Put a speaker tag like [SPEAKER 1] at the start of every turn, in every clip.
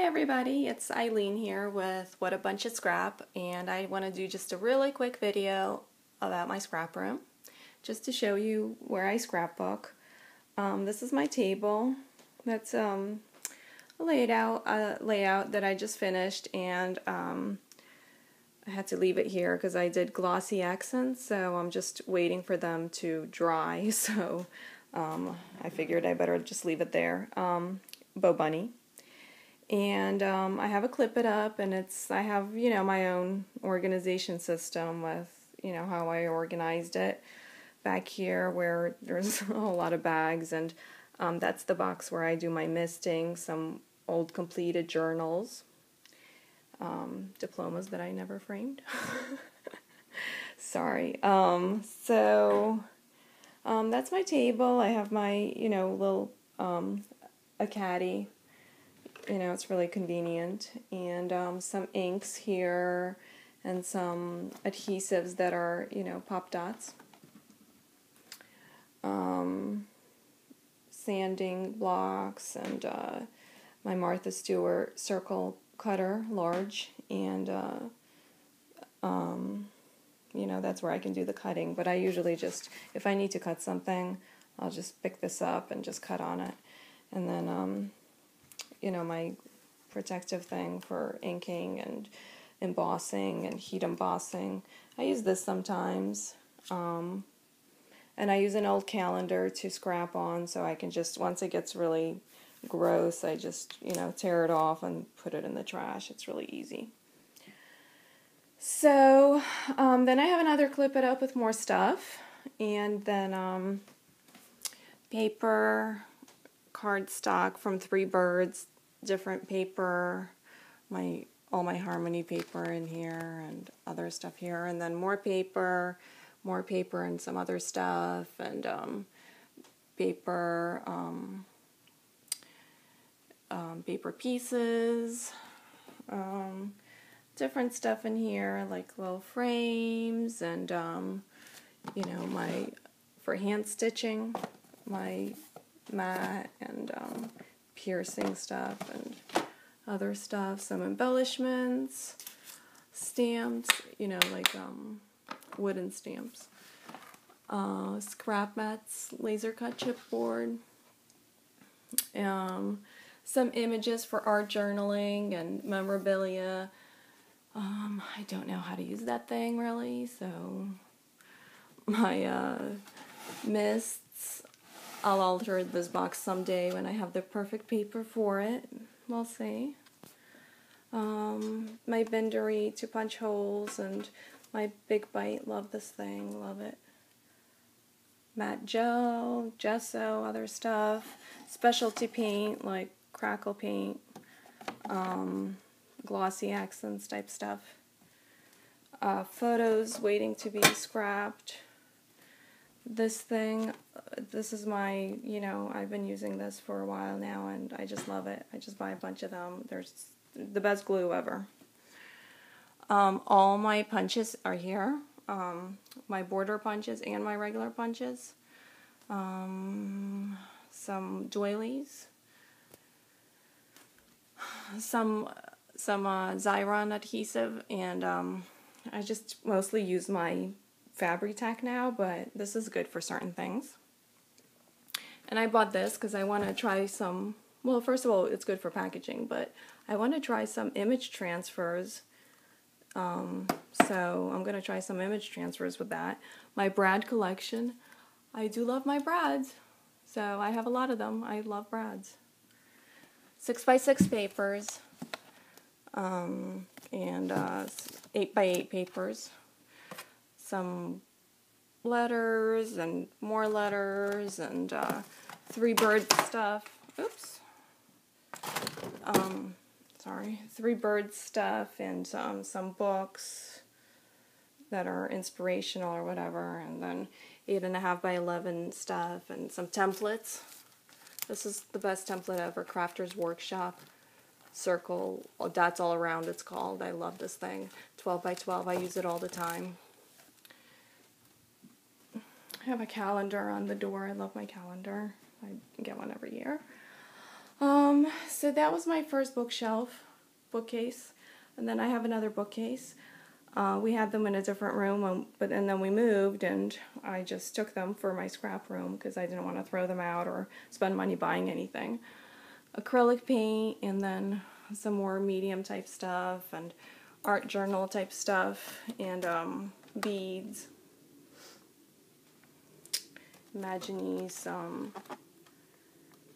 [SPEAKER 1] everybody, it's Eileen here with What a Bunch of Scrap, and I want to do just a really quick video about my scrap room, just to show you where I scrapbook. This is my table. That's a layout that I just finished, and I had to leave it here because I did glossy accents, so I'm just waiting for them to dry, so I figured I better just leave it there. Bo Bunny. And I have a Clip It Up, and I have, my own organization system with, how I organized it back here where there's a whole lot of bags, and that's the box where I do my misting, some old completed journals, diplomas that I never framed. Sorry. So that's my table. I have my, little, a caddy. It's really convenient, and some inks here, and some adhesives that are, pop dots, sanding blocks, and my Martha Stewart circle cutter, large, and that's where I can do the cutting, but I usually just, if I need to cut something, I'll just pick this up and just cut on it, and then my protective thing for inking and embossing and heat embossing. I use this sometimes. And I use an old calendar to scrap on, so I can just, once it gets really gross, I just, tear it off and put it in the trash. It's really easy. So, then I have another Clip It Up with more stuff. And then paper, cardstock from Three Birds, different paper, all my Harmony paper in here, and other stuff here, and then more paper and some other stuff, and paper pieces, different stuff in here, like little frames, and my, for hand stitching, my mat, and piercing stuff and other stuff, some embellishments, stamps, like wooden stamps, scrap mats, laser cut chipboard, some images for art journaling and memorabilia. I don't know how to use that thing really, so my mists, I'll alter this box someday when I have the perfect paper for it. We'll see. My Bindery to punch holes, and my Big Bite. Love this thing. Love it. Matte gel, gesso, other stuff. Specialty paint like crackle paint. Glossy accents type stuff. Photos waiting to be scrapped. This thing, this is my, I've been using this for a while now, and I just love it. I just buy a bunch of them. They're the best glue ever. All my punches are here. My border punches and my regular punches. Some doilies. Some Xyron adhesive, and I just mostly use my Fabri-Tac now, but this is good for certain things. And I bought this because I want to try some, well, first of all, it's good for packaging, but I want to try some image transfers. So I'm going to try some image transfers with that. My Brad collection. I do love my Brads, so I have a lot of them. I love Brads. 6x6 papers, and 8x8 papers. Some letters and more letters, and Three Birds stuff. Oops. Three Birds stuff, and some books that are inspirational or whatever, and then 8.5x11 stuff, and some templates. This is the best template ever, Crafter's Workshop. Circle, dots all around it's called. I love this thing. 12x12, I use it all the time. I have a calendar on the door. I love my calendar. I get one every year. So that was my first bookcase, and then I have another bookcase. We had them in a different room, and then we moved, and I just took them for my scrap room because I didn't want to throw them out or spend money buying anything. Acrylic paint, and then some more medium type stuff, and art journal type stuff, and beads, Imaginis,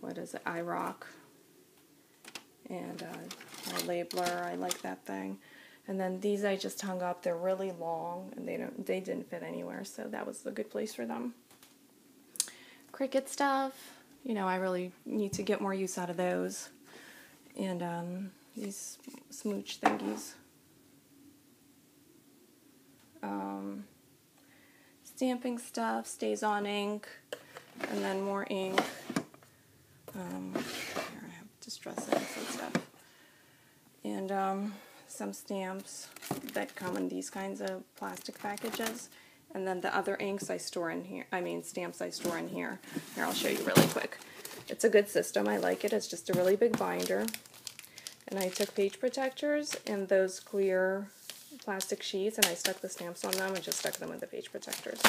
[SPEAKER 1] what is it, iRock, and my labeler, I like that thing. And then these I just hung up. They're really long, and they didn't fit anywhere, so that was a good place for them. Cricut stuff, you know, I really need to get more use out of those. And these smooch thingies. Stamping stuff, stays on ink, and then more ink. Here I have distress inks and stuff. And some stamps that come in these kinds of plastic packages. And then the other inks I store in here, stamps I store in here. Here, I'll show you really quick. It's a good system, I like it. It's just a really big binder. And I took page protectors and those clear plastic sheets, and I stuck the stamps on them and just stuck them in the page protectors.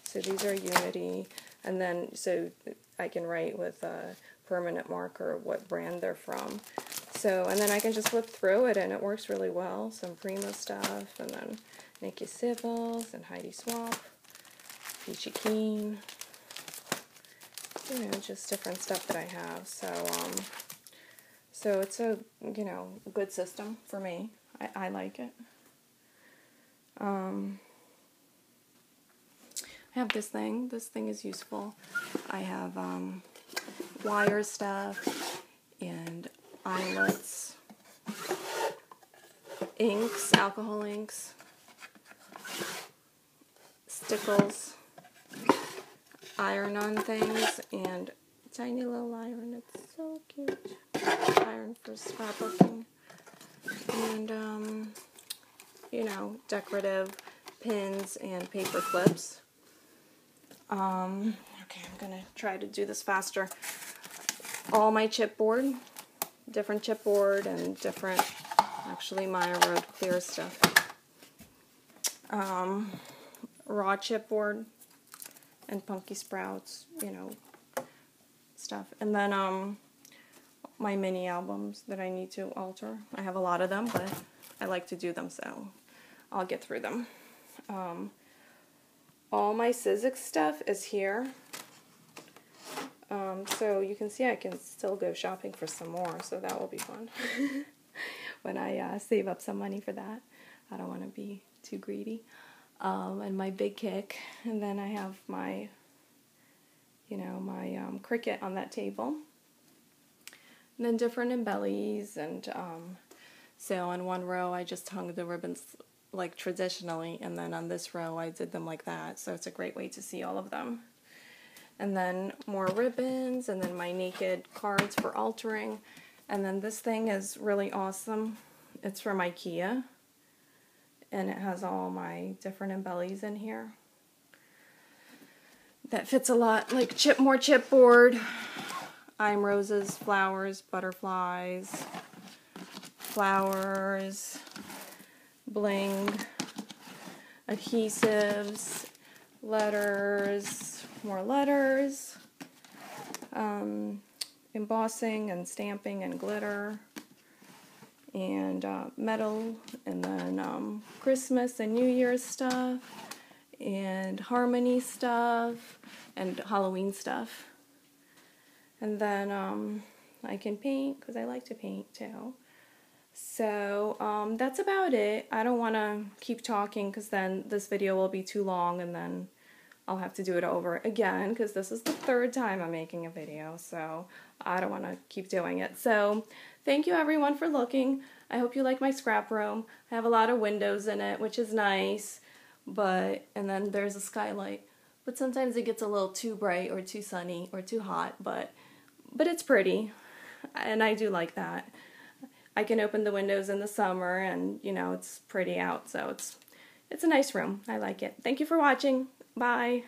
[SPEAKER 1] So these are Unity, and then so I can write with a permanent marker what brand they're from. So, and then I can just flip through it, and it works really well. Some Prima stuff, and then Nikki Sibbles, and Heidi Swap, Peachy Keen, you know, just different stuff that I have. So it's a, you know, good system for me. I like it. I have this thing. This thing is useful. I have wire stuff and eyelets, inks, alcohol inks, stickles, iron-on things, and tiny little iron. It's so cute. Iron for scrapbooking. And, you know, decorative pins and paper clips. Okay, I'm going to try to do this faster. All my chipboard, different chipboard and different, actually Maya Road clear stuff. Raw chipboard and Punky Sprouts, you know, stuff. And then my mini albums that I need to alter. I have a lot of them, but I like to do them, so I'll get through them. All my Sizzix stuff is here. So you can see I can still go shopping for some more, so that will be fun when I save up some money for that. I don't want to be too greedy. And my Big Kick, and then I have my, you know, my Cricut on that table. And then different embellies, and so on one row I just hung the ribbons like traditionally, and then on this row I did them like that, so it's a great way to see all of them. And then more ribbons, and then my naked cards for altering. And then this thing is really awesome. It's from IKEA, and it has all my different embellies in here. That fits a lot, like more chipboard. I'm roses, flowers, butterflies, flowers, bling, adhesives, letters, more letters, embossing and stamping and glitter, and metal, and then Christmas and New Year's stuff, and harmony stuff, and Halloween stuff. And then I can paint, because I like to paint too. So that's about it. I don't want to keep talking, because then this video will be too long, and then I'll have to do it over again, because this is the third time I'm making a video, so I don't want to keep doing it. So thank you everyone for looking. I hope you like my scrap room. I have a lot of windows in it, which is nice, and then there's a skylight. But sometimes it gets a little too bright or too sunny or too hot, but it's pretty, and I do like that. I can open the windows in the summer, and you know, it's pretty out, so it's a nice room. I like it. Thank you for watching. Bye.